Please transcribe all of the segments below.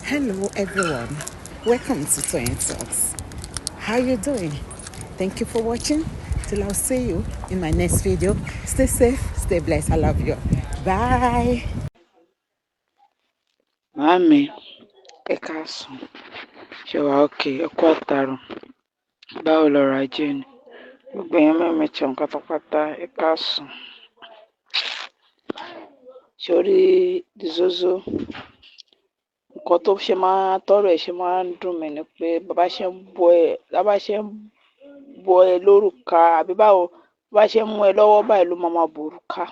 Hello everyone, welcome to Toyeen Talks. How you doing? Thank you for watching. Till I'll see you in my next video. Stay safe, stay blessed. I love you. Bye. Màámi, ẹ káàsán. Ṣé wàá òkè? Ẹ kú àtàárọ̀. Báwo lọ̀rọ̀ ajé ni? Gbogbo èèyàn mẹ́mẹ̀ẹ̀tàn pátápátá ẹ káàsán. Sórí Zozo, nǹkan tó ṣe máa tọrọ ẹ̀ ṣe máa ń dùn mí ni pé bàbá ṣe ń bọ ẹ lórúkà àbí báwo bá ṣe ń mú ẹ lọ́wọ́ báyìí ló máa bòrúkà.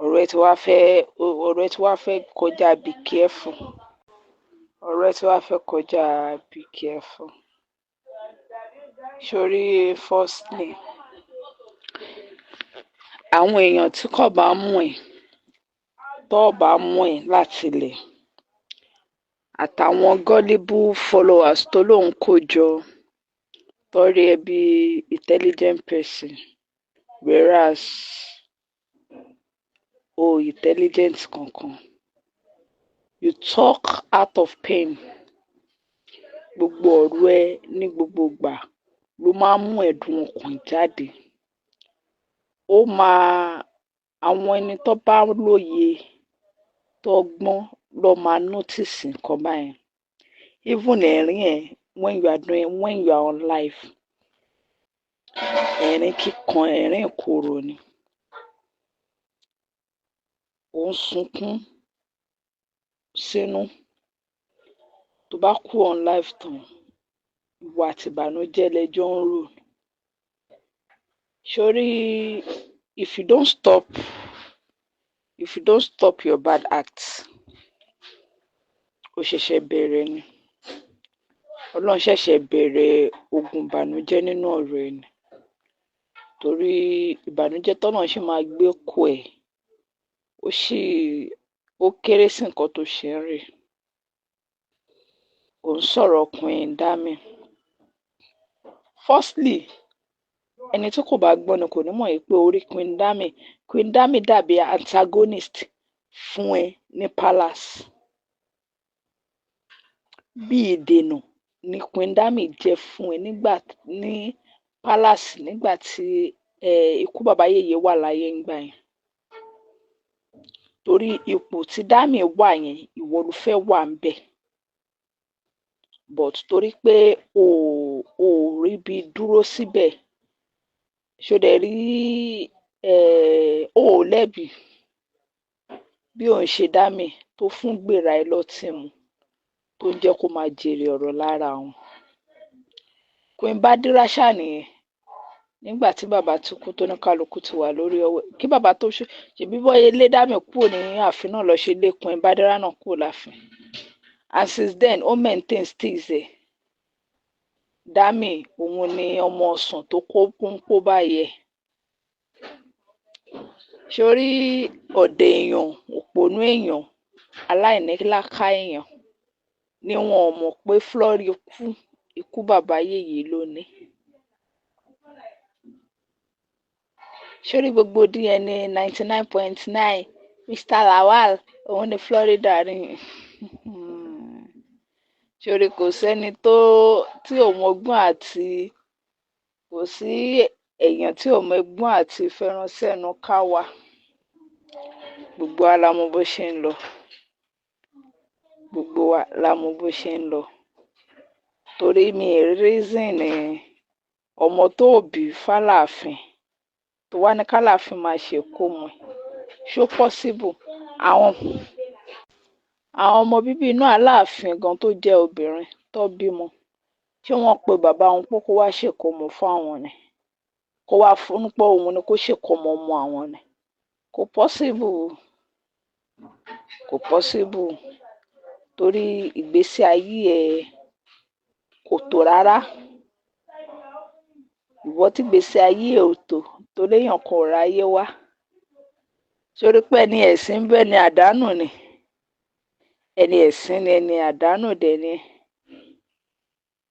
Ọ̀rọ̀ ẹ ti wá fẹ́ kọjá be careful. Ọ̀rọ̀ ẹ ti wá fẹ́ kọjá be careful. Sórí firstly, àwọn èèyàn tí kò bá mú ẹ tó bá mú ẹ láti ilẹ̀ àtàwọn gullible followers tó lóun kó jọ tó rí ẹ bí intelligent person whereas intelligent kankan. You talk out of pain. Gbogbo ọ̀rọ̀ ẹ ní gbogbo ìgbà ló máa ń mú ẹ̀dùn ọkàn jáde. Àwọn ẹni tó bá lóye tó gbọ́n ló máa notice nǹkan báyẹn. Even ẹ̀rín ẹ̀ when you are on live. Ẹ̀rín kíkan, ẹ̀rín ìkorò ni. Ó ń sunkún sínú. Tó bá kú on live tán, ìwọ àti ìbànújẹ́ lẹjọ́ ń rò. Sórí if you don't stop your bad acts, ó ṣẹ̀ṣẹ̀ bẹ̀rẹ̀ ni. Ọlọ́run ṣẹ̀ṣẹ̀ bẹ̀rẹ̀ ogun ìbànújẹ́ nínú ọ̀rọ̀ ẹ̀ ni. Torí ìbànújẹ́ tọ́nà ṣì máa gbé kó ẹ̀ ó kéré sí nǹkan tó ṣe ń rí. Ò ń sọ̀rọ̀ Queen Dami. Firstly, ẹni tí kò bá gbọ́ ni kò ní mọ̀ pé orí Queen Dami dàbí antagonist fún ẹ ní palace. Bí ìdènà ni Queen Dami jẹ́ fún ẹ ní palace nígbà tí ikú bàbá yèyé wà láyé ńgbà yẹn. Torí ipò tí Dami wà yẹn ìwọ ló fẹ́ wà ń bẹ̀. But torí pé ò rí bí dúró síbẹ̀, ṣó dẹ̀ rí ò lẹ́bi bí òun ṣe Dami tó fún gbéra ẹ lọ́tì mu tó ń jẹ́ kó máa jèrè ọ̀rọ̀ lára wọn. Queen Badira ṣáà nìyẹn. Nígbà tí bàbá ti kú tó ní kálukú ti wà lórí ọwọ́ kí bàbá tó ṣèbí bọ́yé lé Dami kúrò ní ààfin náà lọ ṣe lé Queen Badira náà kúrò láàfin. And since then ó maintain steeze ẹ̀. Dami òun ni ọmọ ọ̀sán tó kó báyẹ̀. Sórí ọ̀dẹ̀ èèyàn, òpònú èèyàn, aláìnílááká èèyàn ni wọn ò mọ̀ pé Florry ikú bàbá yèyé ló ní. Sórí gbogbo DNA 99.9 Mr. Lawal òun ni Florida rí. Sórí kò sẹ́ni tí ò mọgbọ́n kò sí èèyàn tí ò mọgbọ́n àti fẹ́ràn sẹ́nu ká wà. Gbogbo wa la mọ̀ bó ṣe ń lọ. Gbogbo wa la mọ̀ bó ṣe ń lọ. Torí mi reason ni ọmọ tó bí f'Aláàfin tó wá ní k'Aláàfin máa ṣe ìkómọ ẹ̀. Ṣó possible? Àwọn ọmọ bíbí inú Aláàfin gan tó jẹ́ obìnrin tó bímọ ṣé wọ́n pe bàbá wọn pé kó wá ṣèkómọ fún àwọn ni? Kó wá fún pé òun ni kó ṣèkómọ ọmọ àwọn ni? Kò possible. Torí ìgbésí ayé ẹ kò tó rárá. Ìwọ tí ìgbésí ayé ẹ ò tó torí èèyàn kan ò ráyé wá. Sórí pé ẹni ẹ̀sìn ń bẹ ni àdánù ni. Ẹni ẹ̀sìn ni ẹni àdánù dẹ̀ ni.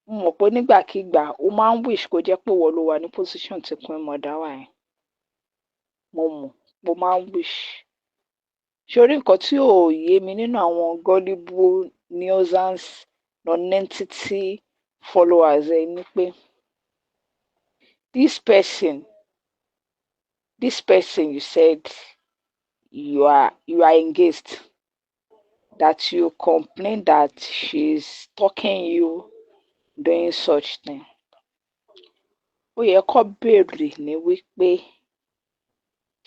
Mo mọ̀ pé nígbàkigbà ó máa ń wish kó jẹ́ pé ìwọ ló wà ní position tí Queen Mother wà yẹn. Mo mọ̀ pé ó máa ń wish. Ṣorí nǹkan tí ò yé mi nínú àwọn gullible nuisance nonentity followers ẹ ni pé this person you said you are engaged, that you complain that she's stalking you doing such thing. Ó yẹ kó béèrè ní wípé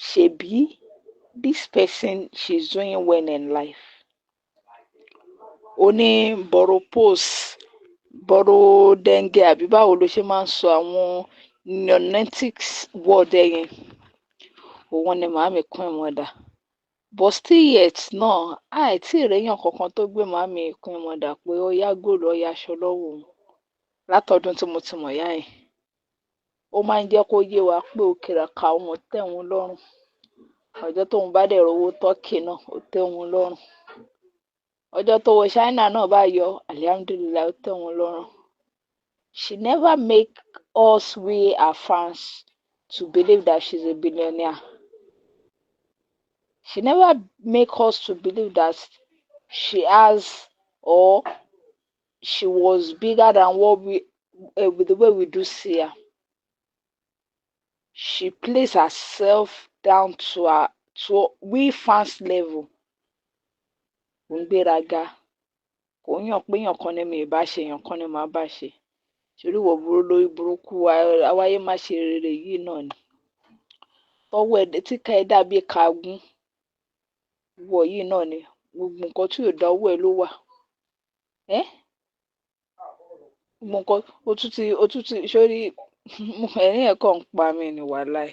ṣebí this person she's doing well in life. Ó ní borrow post borrow dengue àbí báwo ló ṣe máa ń sọ àwọn neonetics word ẹ yẹn. Òun ni màámi Queen Mother. But still yet náà àìtí ìrẹ́yàn kankan tó gbé màámi Queen Mother pé ó yá góòlù ó yá aṣọ lọ́wọ́ òun látọdún tí mo ti mọ̀ yá ẹ̀. Ó máa ń jẹ́ kó yé wa pé òkèràkà òun ò tẹ́ òun lọ́rùn. Ọjọ́ tóun bá dẹ̀ rówó tọ́kì náà ó tẹ́ òun lọ́rùn. Ọjọ́ tówó China náà bá yọ alihamdulilayi ó tẹ́ òun lọ́rùn. She never make us we her fans to believe that she's a billionaire. She never make us to believe that she has or she was bigger than what with the way we do see her. She placed herself down to we fans level. Kò ń gbéraga. Kò ń yàn pé èèyàn kan ni mi ì bá ṣe, èèyàn kan ni màá bá ṣe. Torí ìwọ burú lórí burúkú awáyé má ṣe rere yìí náà ni. Tọ́wọ́ ẹ̀ tí ká ẹ dàbí kagún. Ìwọ yìí náà ni. Gbogbo nǹkan tí ò dá owó ẹ ló wà. Gbogbo nǹkan ó tún ti sórí ẹ̀rín ẹ̀ kàn ń pa mí ni wàláì.